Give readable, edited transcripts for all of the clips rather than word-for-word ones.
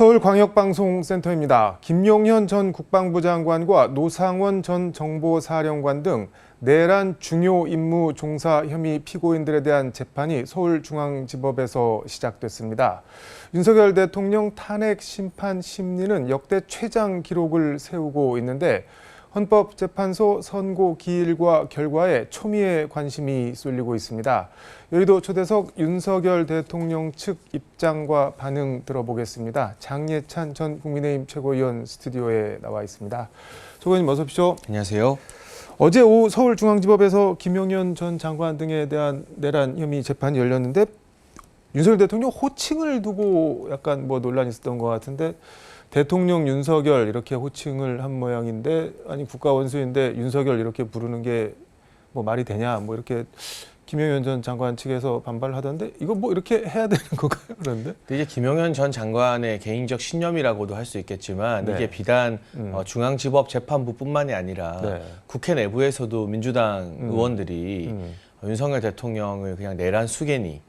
서울광역방송센터입니다. 김용현 전 국방부 장관과 노상원 전 정보사령관 등 내란 중요 임무 종사 혐의 피고인들에 대한 재판이 서울중앙지법에서 시작됐습니다. 윤석열 대통령 탄핵 심판 심리는 역대 최장 기록을 세우고 있는데 헌법재판소 선고 기일과 결과에 초미의 관심이 쏠리고 있습니다. 여의도 초대석 윤석열 대통령 측 입장과 반응 들어보겠습니다. 장예찬 전 국민의힘 최고위원 스튜디오에 나와 있습니다. 최고위원님 어서 오십시오. 안녕하세요. 어제 오후 서울중앙지법에서 김용현 전 장관 등에 대한 내란 혐의 재판이 열렸는데 윤석열 대통령 호칭을 두고 약간 논란이 있었던 것 같은데 대통령 윤석열 이렇게 호칭을 한 모양인데 아니 국가 원수인데 윤석열 이렇게 부르는 게 말이 되냐 이렇게 김용현 전 장관 측에서 반발을 하던데 이거 이렇게 해야 되는 건가요? 그런데 이제 김용현 전 장관의 개인적 신념이라고도 할 수 있겠지만 네. 이게 비단 중앙지법 재판부뿐만이 아니라 네. 국회 내부에서도 민주당 의원들이 윤석열 대통령을 그냥 내란 수개니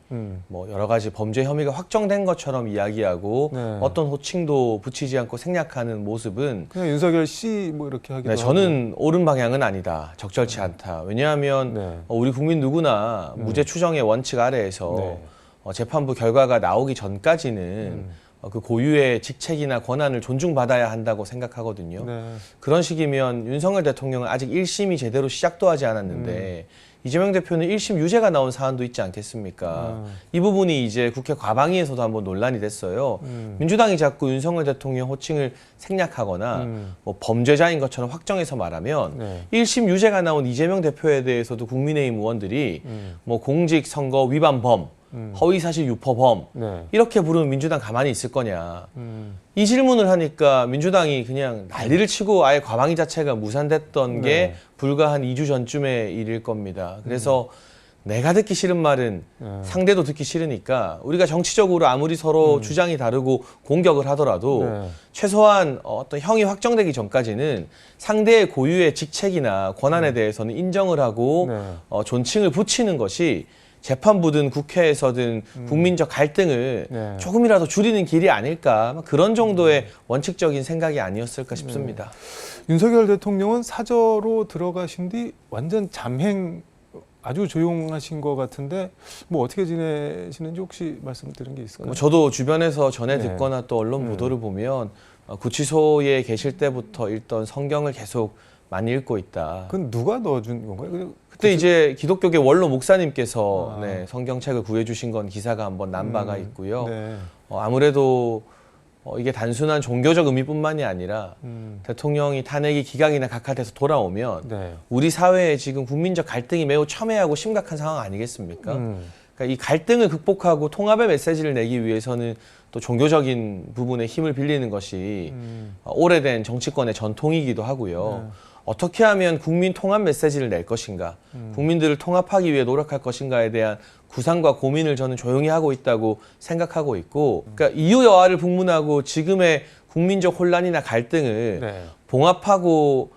여러 가지 범죄 혐의가 확정된 것처럼 이야기하고 네. 어떤 호칭도 붙이지 않고 생략하는 모습은 그냥 윤석열 씨 이렇게 하기도 네, 저는 옳은 방향은 아니다. 적절치 않다. 왜냐하면 네. 우리 국민 누구나 무죄 추정의 원칙 아래에서 네. 재판부 결과가 나오기 전까지는 그 고유의 직책이나 권한을 존중받아야 한다고 생각하거든요. 네. 그런 식이면 윤석열 대통령은 아직 1심이 제대로 시작도 하지 않았는데 이재명 대표는 1심 유죄가 나온 사안도 있지 않겠습니까? 이 부분이 이제 국회 과방위에서도 한번 논란이 됐어요. 민주당이 자꾸 윤석열 대통령 호칭을 생략하거나 범죄자인 것처럼 확정해서 말하면 네. 1심 유죄가 나온 이재명 대표에 대해서도 국민의힘 의원들이 공직선거 위반범, 허위사실 유포범 네. 이렇게 부르면 민주당 가만히 있을 거냐. 이 질문을 하니까 민주당이 그냥 난리를 치고 아예 과방위 자체가 무산됐던 게 불과 한 2주 전쯤의 일일 겁니다. 그래서 내가 듣기 싫은 말은 상대도 듣기 싫으니까 우리가 정치적으로 아무리 서로 주장이 다르고 공격을 하더라도 최소한 어떤 형이 확정되기 전까지는 상대의 고유의 직책이나 권한에 대해서는 인정을 하고 존칭을 붙이는 것이 재판부든 국회에서든 국민적 갈등을 조금이라도 줄이는 길이 아닐까 그런 정도의 원칙적인 생각이 아니었을까 싶습니다. 윤석열 대통령은 사저로 들어가신 뒤 완전 잠행 아주 조용하신 것 같은데 어떻게 지내시는지 혹시 말씀드린 게 있을까요? 저도 주변에서 전해 듣거나 또 언론 보도를 보면 구치소에 계실 때부터 읽던 성경을 계속 많이 읽고 있다. 그건 누가 넣어준 건가요? 그때 이제 기독교계 원로 목사님께서 성경책을 구해주신 건 기사가 한번 난 바가 있고요. 아무래도 이게 단순한 종교적 의미뿐만이 아니라 대통령이 탄핵이 기각이나 각하돼서 돌아오면 우리 사회에 지금 국민적 갈등이 매우 첨예하고 심각한 상황 아니겠습니까? 그러니까 이 갈등을 극복하고 통합의 메시지를 내기 위해서는 또 종교적인 부분에 힘을 빌리는 것이 오래된 정치권의 전통이기도 하고요. 어떻게 하면 국민 통합 메시지를 낼 것인가, 국민들을 통합하기 위해 노력할 것인가에 대한 구상과 고민을 저는 조용히 하고 있다고 생각하고 있고, 그러니까 이유 여하를 북문하고 지금의 국민적 혼란이나 갈등을 봉합하고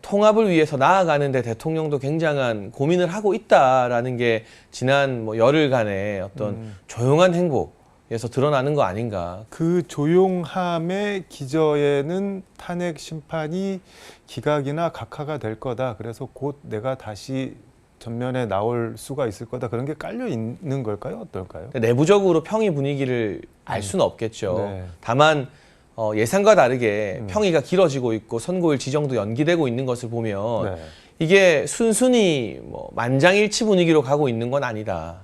통합을 위해서 나아가는 데 대통령도 굉장한 고민을 하고 있다라는 게 지난 열흘간의 어떤 조용한 행보에서 드러나는 거 아닌가. 그 조용함의 기저에는 탄핵 심판이 기각이나 각하가 될 거다. 그래서 곧 내가 다시 전면에 나올 수가 있을 거다. 그런 게 깔려 있는 걸까요? 어떨까요? 내부적으로 평의 분위기를 알 수는 없겠죠. 다만 예상과 다르게 평의가 길어지고 있고 선고일 지정도 연기되고 있는 것을 보면 이게 순순히 만장일치 분위기로 가고 있는 건 아니다.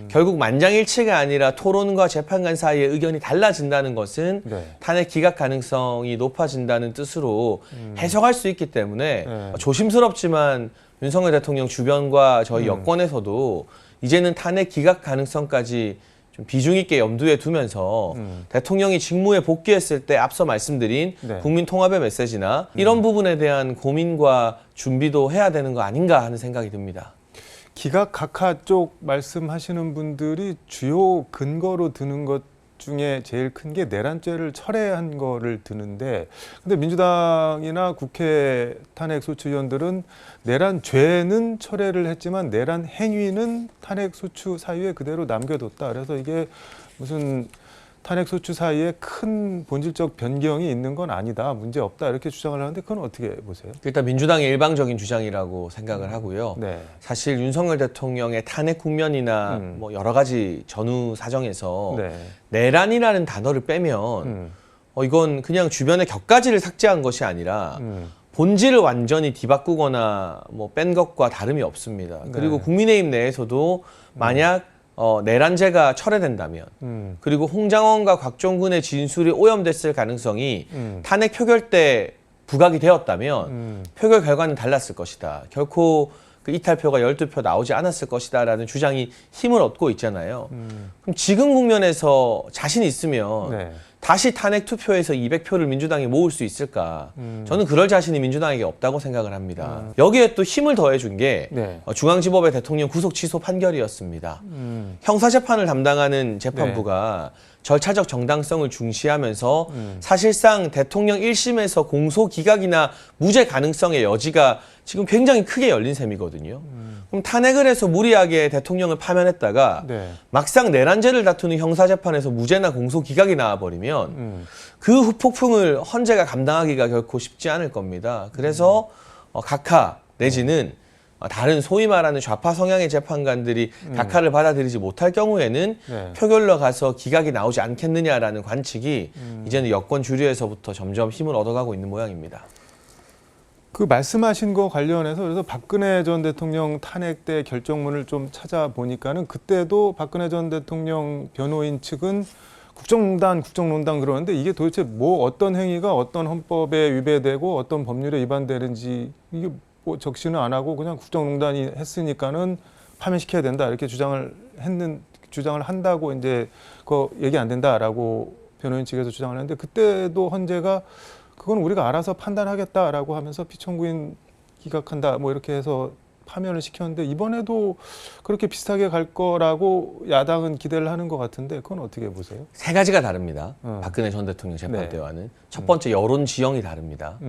결국 만장일치가 아니라 토론과 재판관 사이의 의견이 달라진다는 것은 탄핵 기각 가능성이 높아진다는 뜻으로 해석할 수 있기 때문에 조심스럽지만 윤석열 대통령 주변과 저희 여권에서도 이제는 탄핵 기각 가능성까지 좀 비중 있게 염두에 두면서 대통령이 직무에 복귀했을 때 앞서 말씀드린 국민 통합의 메시지나 이런 부분에 대한 고민과 준비도 해야 되는 거 아닌가 하는 생각이 듭니다. 기각 각하 쪽 말씀하시는 분들이 주요 근거로 드는 것 중에 제일 큰 게 내란죄를 철회한 거를 드는데, 근데 민주당이나 국회 탄핵 소추위원들은 내란죄는 철회를 했지만 내란 행위는 탄핵 소추 사유에 그대로 남겨뒀다. 그래서 이게 무슨 탄핵 소추 사이에 큰 본질적 변경이 있는 건 아니다, 문제 없다 이렇게 주장을 하는데 그건 어떻게 보세요? 일단 민주당의 일방적인 주장이라고 생각을 하고요. 네. 사실 윤석열 대통령의 탄핵 국면이나 뭐 여러 가지 전후 사정에서 네. 내란이라는 단어를 빼면 이건 그냥 주변의 격가지를 삭제한 것이 아니라 본질을 완전히 뒤바꾸거나 뭐 뺀 것과 다름이 없습니다. 그리고 네. 국민의힘 내에서도 만약 내란죄가 철회된다면 그리고 홍장원과 곽종근의 진술이 오염됐을 가능성이 탄핵 표결 때 부각이 되었다면 표결 결과는 달랐을 것이다. 결코 그 이탈표가 12표 나오지 않았을 것이다라는 주장이 힘을 얻고 있잖아요. 그럼 지금 국면에서 자신 있으면 네. 다시 탄핵 투표에서 200표를 민주당이 모을 수 있을까? 저는 그럴 자신이 민주당에게 없다고 생각을 합니다. 여기에 또 힘을 더해준 게 네. 중앙지법의 대통령 구속 취소 판결이었습니다. 형사재판을 담당하는 재판부가 절차적 정당성을 중시하면서 사실상 대통령 1심에서 공소 기각이나 무죄 가능성의 여지가 지금 굉장히 크게 열린 셈이거든요. 그럼 탄핵을 해서 무리하게 대통령을 파면했다가 네. 막상 내란죄를 다투는 형사재판에서 무죄나 공소 기각이 나와버리면 그 후폭풍을 헌재가 감당하기가 결코 쉽지 않을 겁니다. 그래서 각하 내지는 다른 소위 말하는 좌파 성향의 재판관들이 각하를 받아들이지 못할 경우에는 네. 표결로 가서 기각이 나오지 않겠느냐라는 관측이 이제는 여권 주류에서부터 점점 힘을 얻어가고 있는 모양입니다. 그 말씀하신 거 관련해서 그래서 박근혜 전 대통령 탄핵 때 결정문을 좀 찾아보니까는 그때도 박근혜 전 대통령 변호인 측은 국정농단 그러는데 이게 도대체 뭐 어떤 행위가 어떤 헌법에 위배되고 어떤 법률에 위반되는지 이게 뭐 적시는 안 하고 그냥 국정농단이 했으니까는 파면시켜야 된다 이렇게 주장을 한다고 이제 그 얘기 안 된다라고 변호인 측에서 주장을 했는데 그때도 헌재가 그건 우리가 알아서 판단하겠다라고 하면서 피청구인 기각한다 뭐 이렇게 해서 파면을 시켰는데 이번에도 그렇게 비슷하게 갈 거라고 야당은 기대를 하는 것 같은데 그건 어떻게 보세요? 세 가지가 다릅니다. 박근혜 전 대통령 재판 때와는. 첫 번째 여론 지형이 다릅니다.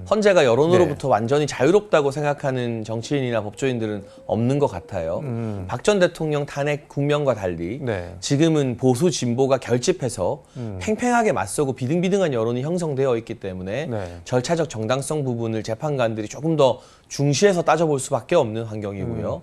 헌재가 여론으로부터 완전히 자유롭다고 생각하는 정치인이나 법조인들은 없는 것 같아요. 박 전 대통령 탄핵 국면과 달리 지금은 보수 진보가 결집해서 팽팽하게 맞서고 비등비등한 여론이 형성되어 있기 때문에 절차적 정당성 부분을 재판관들이 조금 더 중시해서 따져볼 수밖에 없는 환경이고요.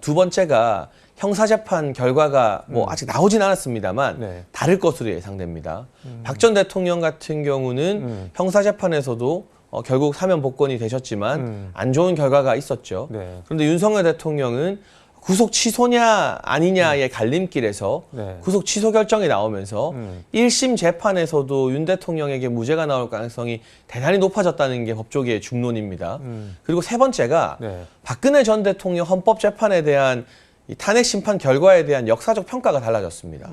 두 번째가 형사재판 결과가 뭐 아직 나오진 않았습니다만 다를 것으로 예상됩니다. 박 전 대통령 같은 경우는 형사재판에서도 결국 사면 복권이 되셨지만 안 좋은 결과가 있었죠. 그런데 윤석열 대통령은 구속 취소냐 아니냐의 갈림길에서 구속 취소 결정이 나오면서 1심 재판에서도 윤 대통령에게 무죄가 나올 가능성이 대단히 높아졌다는 게 법조계의 중론입니다. 그리고 세 번째가 박근혜 전 대통령 헌법재판에 대한 이 탄핵 심판 결과에 대한 역사적 평가가 달라졌습니다.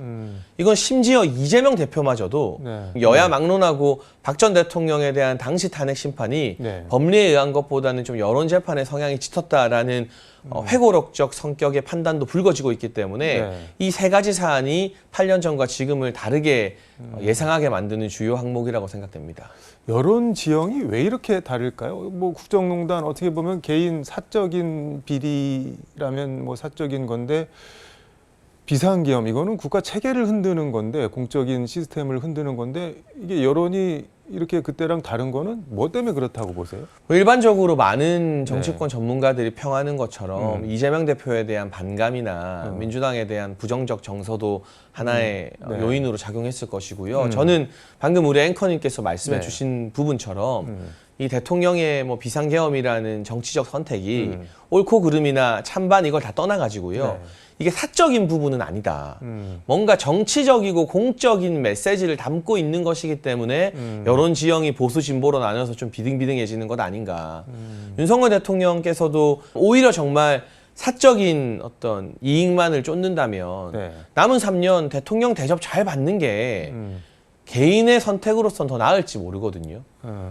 이건 심지어 이재명 대표마저도 여야 막론하고 박 전 대통령에 대한 당시 탄핵 심판이 법리에 의한 것보다는 좀 여론 재판의 성향이 짙었다라는 회고록적 성격의 판단도 불거지고 있기 때문에 이 세 가지 사안이 8년 전과 지금을 다르게 예상하게 만드는 주요 항목이라고 생각됩니다. 여론 지형이 왜 이렇게 다를까요? 뭐 국정농단 어떻게 보면 개인 사적인 비리라면 뭐 사적인 건데 비상계엄 이거는 국가 체계를 흔드는 건데 공적인 시스템을 흔드는 건데 이게 여론이 이렇게 그때랑 다른 거는 뭐 때문에 그렇다고 보세요? 일반적으로 많은 정치권 전문가들이 평하는 것처럼 이재명 대표에 대한 반감이나 민주당에 대한 부정적 정서도 하나의 요인으로 작용했을 것이고요. 저는 방금 우리 앵커님께서 말씀해 주신 부분처럼 이 대통령의 뭐 비상계엄이라는 정치적 선택이 옳고 그름이나 찬반 이걸 다 떠나가지고요. 이게 사적인 부분은 아니다. 뭔가 정치적이고 공적인 메시지를 담고 있는 것이기 때문에 여론 지형이 보수 진보로 나눠서 좀 비등비등해지는 것 아닌가. 윤석열 대통령께서도 오히려 정말 사적인 어떤 이익만을 쫓는다면 남은 3년 대통령 대접 잘 받는 게 개인의 선택으로선 더 나을지 모르거든요.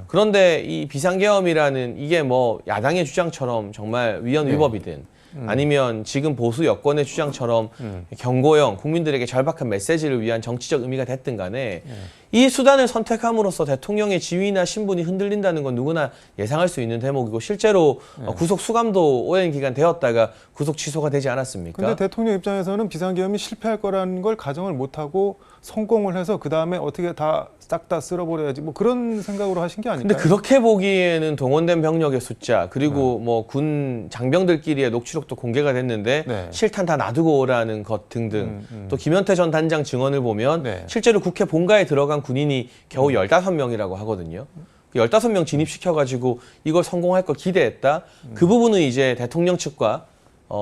그런데 이 비상계엄이라는 이게 뭐 야당의 주장처럼 정말 위헌 위법이든 아니면 지금 보수 여권의 주장처럼 경고형 국민들에게 절박한 메시지를 위한 정치적 의미가 됐든 간에 이 수단을 선택함으로써 대통령의 지위나 신분이 흔들린다는 건 누구나 예상할 수 있는 대목이고 실제로 구속 수감도 오랜 기간 되었다가 구속 취소가 되지 않았습니까? 근데 대통령 입장에서는 비상계엄이 실패할 거라는 걸 가정을 못하고 성공을 해서 그다음에 어떻게 다 싹 다 쓸어버려야지 뭐 그런 생각으로 하신 게 아닐까요? 근데 그렇게 보기에는 동원된 병력의 숫자 그리고 뭐 군 장병들끼리의 녹취록도 공개가 됐는데 네. 실탄 다 놔두고 오라는 것 등등 또 김현태 전 단장 증언을 보면 네. 실제로 국회 본가에 들어간 군인이 겨우 15명이라고 하거든요. 15명 진입시켜가지고 이걸 성공할 걸 기대했다. 그 부분은 이제 대통령 측과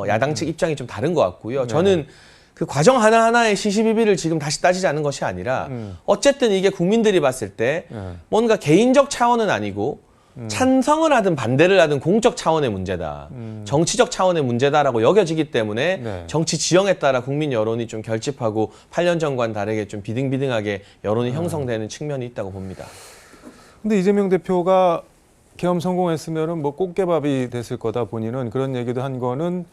야당 측 입장이 좀 다른 것 같고요. 저는 그 과정 하나하나의 시시비비를 지금 다시 따지지 않는 것이 아니라 어쨌든 이게 국민들이 봤을 때 뭔가 개인적 차원은 아니고 찬성을 하든 반대를 하든 공적 차원의 문제다. 정치적 차원의 문제다라고 여겨지기 때문에 네. 정치 지형에 따라 국민 여론이 좀 결집하고 8년 전과는 다르게 좀 비등비등하게 여론이 형성되는 측면이 있다고 봅니다. 근데 이재명 대표가 계엄 성공했으면은 뭐 꽃게밥이 됐을 거다 본인은 그런 얘기도 한 거는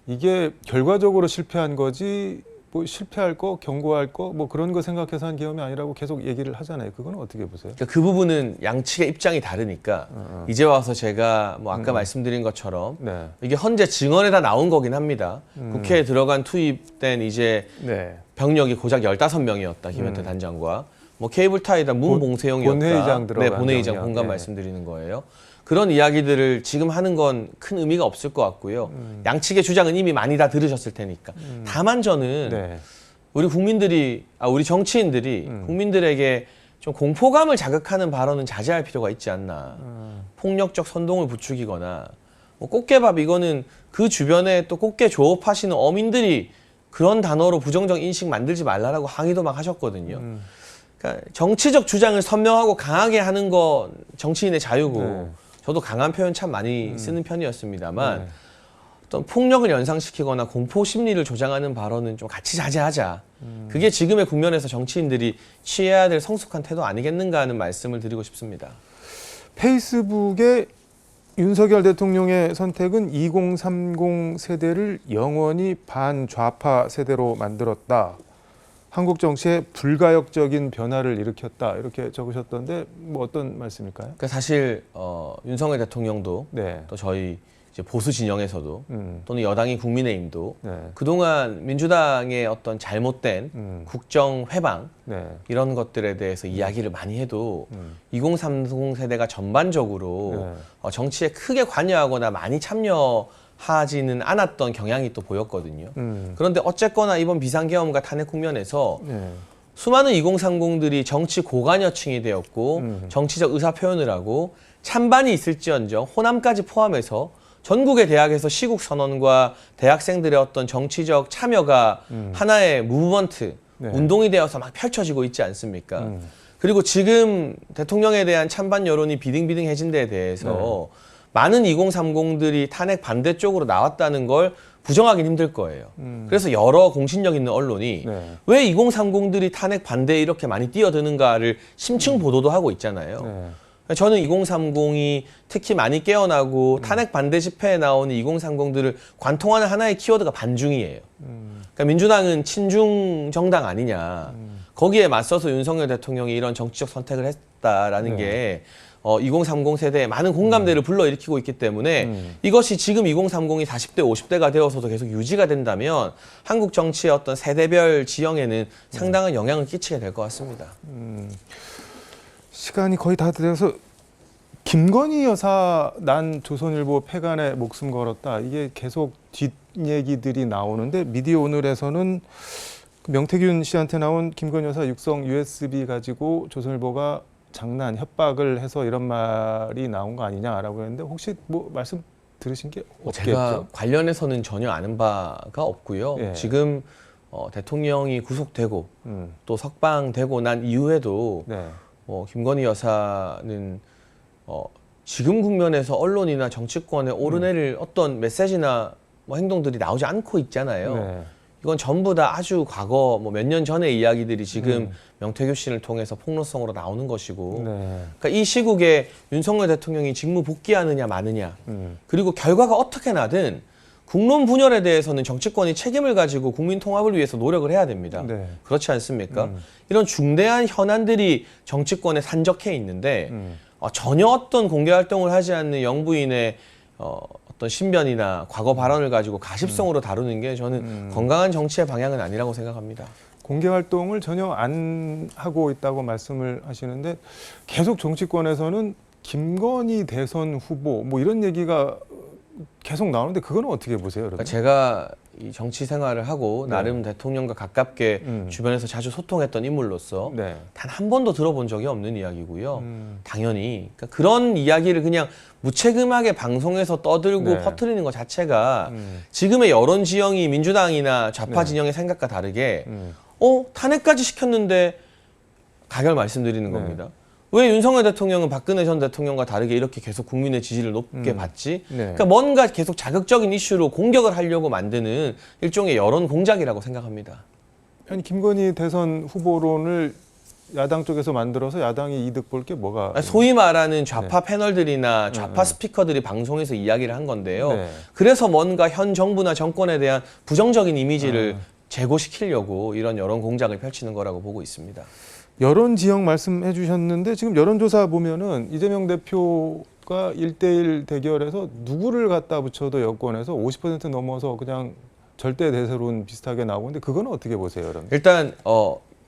이게 결과적으로 실패한 거지 뭐 실패할 거 경고할 거 뭐 그런 거 생각해서 한 계엄이 아니라고 계속 얘기를 하잖아요. 그건 어떻게 보세요? 그러니까 그 부분은 양측의 입장이 다르니까 이제 와서 제가 뭐 아까 말씀드린 것처럼 네. 이게 헌재 증언에 다 나온 거긴 합니다. 국회에 들어간 투입된 이제 네. 병력이 고작 15명이었다. 김현태 단장과 뭐 케이블 타이다 문봉세용이었다. 본회의장 들어간 네, 본회의장 병력. 공간 네. 말씀드리는 거예요. 그런 이야기들을 지금 하는 건 큰 의미가 없을 것 같고요. 양측의 주장은 이미 많이 다 들으셨을 테니까. 다만 저는 네. 우리 국민들이 우리 정치인들이 국민들에게 좀 공포감을 자극하는 발언은 자제할 필요가 있지 않나. 폭력적 선동을 부추기거나 뭐 꽃게밥 이거는 그 주변에 또 꽃게 조업하시는 어민들이 그런 단어로 부정적 인식 만들지 말라라고 항의도 막 하셨거든요. 그러니까 정치적 주장을 선명하고 강하게 하는 건 정치인의 자유고 네. 저도 강한 표현 참 많이 쓰는 편이었습니다만 어떤 폭력을 연상시키거나 공포 심리를 조장하는 발언은 좀 같이 자제하자. 그게 지금의 국면에서 정치인들이 취해야 될 성숙한 태도 아니겠는가 하는 말씀을 드리고 싶습니다. 페이스북에 윤석열 대통령의 선택은 2030 세대를 영원히 반좌파 세대로 만들었다. 한국 정치에 불가역적인 변화를 일으켰다. 이렇게 적으셨던데 뭐 어떤 말씀일까요? 그러니까 사실 윤석열 대통령도 네. 또 저희 이제 보수 진영에서도 음. 또는 여당인 국민의힘도 네. 그동안 민주당의 어떤 잘못된 국정 회방 네. 이런 것들에 대해서 이야기를 많이 해도 2030 세대가 전반적으로 정치에 크게 관여하거나 많이 참여하지는 않았던 경향이 또 보였거든요. 그런데 어쨌거나 이번 비상계엄과 탄핵 국면에서 네. 수많은 2030들이 정치 고관여층이 되었고 정치적 의사 표현을 하고 찬반이 있을지언정 호남까지 포함해서 전국의 대학에서 시국 선언과 대학생들의 어떤 정치적 참여가 하나의 무브먼트, 네. 운동이 되어서 막 펼쳐지고 있지 않습니까? 그리고 지금 대통령에 대한 찬반 여론이 비등비등해진 데에 대해서 많은 2030들이 탄핵 반대 쪽으로 나왔다는 걸 부정하기는 힘들 거예요. 그래서 여러 공신력 있는 언론이 네. 왜 2030들이 탄핵 반대에 이렇게 많이 뛰어드는가를 심층 보도도 하고 있잖아요. 네. 저는 2030이 특히 많이 깨어나고 탄핵 반대 집회에 나오는 2030들을 관통하는 하나의 키워드가 반중이에요. 그러니까 민주당은 친중 정당 아니냐. 거기에 맞서서 윤석열 대통령이 이런 정치적 선택을 했다라는 게 2030 세대에 많은 공감대를 불러일으키고 있기 때문에 이것이 지금 2030이 40대, 50대가 되어서도 계속 유지가 된다면 한국 정치의 어떤 세대별 지형에는 상당한 영향을 끼치게 될 것 같습니다. 시간이 거의 다 돼서 김건희 여사 난 조선일보 폐간에 목숨 걸었다. 이게 계속 뒷얘기들이 나오는데 미디어 오늘에서는 명태균 씨한테 나온 김건희 여사 육성 USB 가지고 조선일보가 장난 협박을 해서 이런 말이 나온 거 아니냐라고 했는데 혹시 뭐 말씀 들으신 게 없겠죠? 제가 관련해서는 전혀 아는 바가 없고요. 예. 지금 대통령이 구속되고 또 석방되고 난 이후에도 네. 김건희 여사는 지금 국면에서 언론이나 정치권에 오르내릴 어떤 메시지나 뭐 행동들이 나오지 않고 있잖아요. 네. 이건 전부 다 아주 과거 뭐 몇 년 전의 이야기들이 지금 명태균 씨를 통해서 폭로성으로 나오는 것이고 네. 그러니까 이 시국에 윤석열 대통령이 직무 복귀하느냐 마느냐 그리고 결과가 어떻게 나든 국론 분열에 대해서는 정치권이 책임을 가지고 국민 통합을 위해서 노력을 해야 됩니다. 네. 그렇지 않습니까? 이런 중대한 현안들이 정치권에 산적해 있는데 전혀 어떤 공개 활동을 하지 않는 영부인의 어떤 신변이나 과거 발언을 가지고 가십성으로 다루는 게 저는 건강한 정치의 방향은 아니라고 생각합니다. 공개 활동을 전혀 안 하고 있다고 말씀을 하시는데 계속 정치권에서는 김건희 대선 후보 뭐 이런 얘기가 계속 나오는데 그거는 어떻게 보세요, 여러분? 그러니까 제가 이 정치 생활을 하고 네. 나름 대통령과 가깝게 주변에서 자주 소통했던 인물로서 네. 단 한 번도 들어본 적이 없는 이야기고요. 당연히 그러니까 그런 이야기를 그냥 무책임하게 방송에서 떠들고 네. 퍼뜨리는 것 자체가 지금의 여론 지형이 민주당이나 좌파 네. 진영의 생각과 다르게 탄핵까지 시켰는데 가결 말씀드리는 네. 겁니다. 왜 윤석열 대통령은 박근혜 전 대통령과 다르게 이렇게 계속 국민의 지지를 높게 받지? 네. 그러니까 뭔가 계속 자극적인 이슈로 공격을 하려고 만드는 일종의 여론 공작이라고 생각합니다. 아니 김건희 대선 후보론을 야당 쪽에서 만들어서 야당이 이득 볼 게 뭐가? 소위 말하는 좌파 패널들이나 좌파 스피커들이 방송에서 이야기를 한 건데요. 네. 그래서 뭔가 현 정부나 정권에 대한 부정적인 이미지를 제고시키려고 이런 여론 공작을 펼치는 거라고 보고 있습니다. 여론 지형 말씀해 주셨는데 지금 여론조사 보면은 이재명 대표가 1대1 대결에서 누구를 갖다 붙여도 여권에서 50% 넘어서 그냥 절대 대세론 비슷하게 나오는데 그거는 어떻게 보세요, 여러분? 일단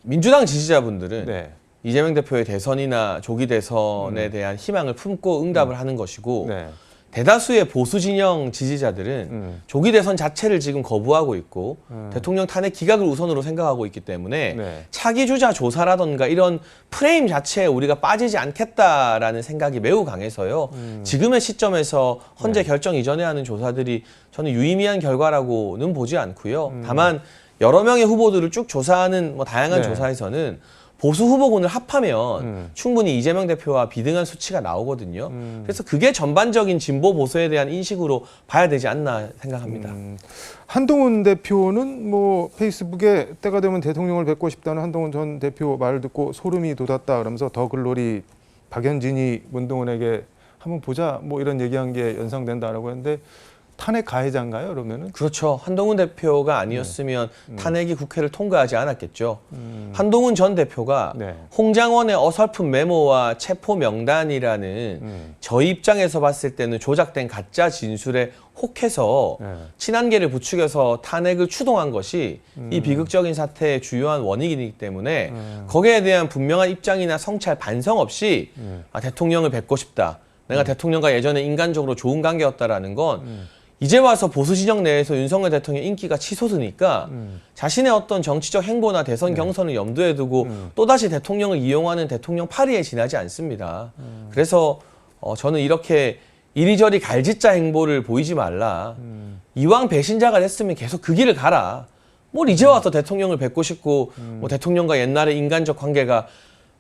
민주당 지지자분들은 네. 이재명 대표의 대선이나 조기 대선에 대한 희망을 품고 응답을 하는 것이고 네. 대다수의 보수 진영 지지자들은 조기 대선 자체를 지금 거부하고 있고 대통령 탄핵 기각을 우선으로 생각하고 있기 때문에 네. 차기 주자 조사라던가 이런 프레임 자체에 우리가 빠지지 않겠다라는 생각이 매우 강해서요. 지금의 시점에서 헌재 결정 이전에 하는 조사들이 저는 유의미한 결과라고는 보지 않고요. 다만 여러 명의 후보들을 쭉 조사하는 다양한 네. 조사에서는 보수 후보군을 합하면 충분히 이재명 대표와 비등한 수치가 나오거든요. 그래서 그게 전반적인 진보 보수에 대한 인식으로 봐야 되지 않나 생각합니다. 한동훈 대표는 뭐 페이스북에 때가 되면 대통령을 뵙고 싶다는 한동훈 전 대표 말을 듣고 소름이 돋았다 그러면서 더 글로리 박연진이 문동훈에게 한번 보자 뭐 이런 얘기한 게 연상된다라고 했는데 탄핵 가해자인가요, 그러면은? 그렇죠. 한동훈 대표가 아니었으면 탄핵이 국회를 통과하지 않았겠죠. 한동훈 전 대표가 네. 홍장원의 어설픈 메모와 체포 명단이라는 저희 입장에서 봤을 때는 조작된 가짜 진술에 혹해서 네. 친한계를 부추겨서 탄핵을 추동한 것이 이 비극적인 사태의 주요한 원인이기 때문에 거기에 대한 분명한 입장이나 성찰 반성 없이 대통령을 뵙고 싶다. 내가 대통령과 예전에 인간적으로 좋은 관계였다라는 건 이제 와서 보수 진영 내에서 윤석열 대통령 인기가 치솟으니까 자신의 어떤 정치적 행보나 대선 경선을 염두에 두고 또다시 대통령을 이용하는 대통령 파리에 지나지 않습니다. 그래서 저는 이렇게 이리저리 갈짓자 행보를 보이지 말라. 이왕 배신자가 됐으면 계속 그 길을 가라. 뭘 이제 와서 대통령을 뵙고 싶고 뭐 대통령과 옛날의 인간적 관계가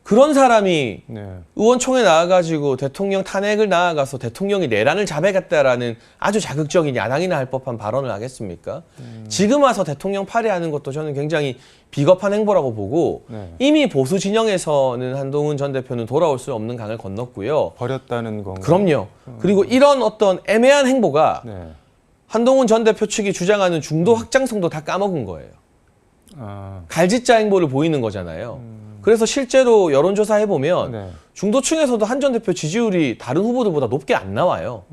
그런 사람이 네. 의원총회 나와가지고 대통령 탄핵을 나아가서 대통령이 내란을 자백했다라는 아주 자극적인 야당이나 할 법한 발언을 하겠습니까? 지금 와서 대통령 파리하는 것도 저는 굉장히 비겁한 행보라고 보고 네. 이미 보수 진영에서는 한동훈 전 대표는 돌아올 수 없는 강을 건넜고요. 버렸다는 건가요? 그럼요. 그리고 이런 어떤 애매한 행보가 네. 한동훈 전 대표 측이 주장하는 중도 확장성도 다 까먹은 거예요. 갈짓자 행보를 보이는 거잖아요. 그래서 실제로 여론조사 해보면 네. 중도층에서도 한 전 대표 지지율이 다른 후보들보다 높게 안 나와요.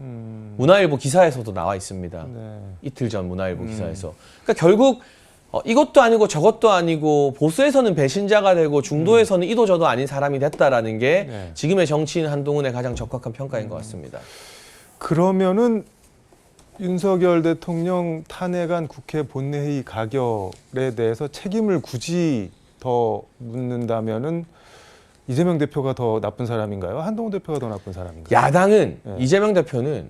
문화일보 기사에서도 나와 있습니다. 네. 이틀 전 문화일보 기사에서. 그러니까 결국 이것도 아니고 저것도 아니고 보수에서는 배신자가 되고 중도에서는 이도저도 아닌 사람이 됐다라는 게 네. 지금의 정치인 한동훈의 가장 적확한 평가인 것 같습니다. 그러면은 윤석열 대통령 탄핵안 국회 본회의 가결에 대해서 책임을 굳이 더 묻는다면은 이재명 대표가 더 나쁜 사람인가요? 한동훈 대표가 더 나쁜 사람인가요? 야당은 네. 이재명 대표는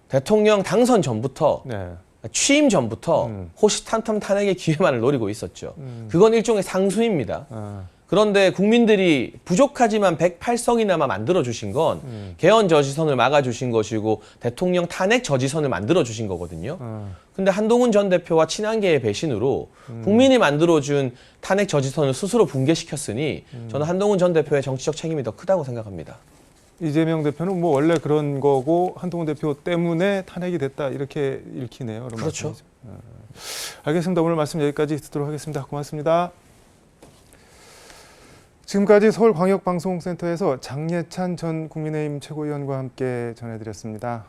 대통령 당선 전부터 네. 취임 전부터 호시탐탐 탄핵의 기회만을 노리고 있었죠. 그건 일종의 상수입니다. 그런데 국민들이 부족하지만 108석이나마 만들어주신 건 개헌 저지선을 막아주신 것이고 대통령 탄핵 저지선을 만들어주신 거거든요. 근데 한동훈 전 대표와 친한계의 배신으로 국민이 만들어준 탄핵 저지선을 스스로 붕괴시켰으니 저는 한동훈 전 대표의 정치적 책임이 더 크다고 생각합니다. 이재명 대표는 뭐 원래 그런 거고 한동훈 대표 때문에 탄핵이 됐다 이렇게 읽히네요. 그런 그렇죠. 말씀이죠. 알겠습니다. 오늘 말씀 여기까지 듣도록 하겠습니다. 고맙습니다. 지금까지 서울광역방송센터에서 장예찬 전 국민의힘 최고위원과 함께 전해드렸습니다.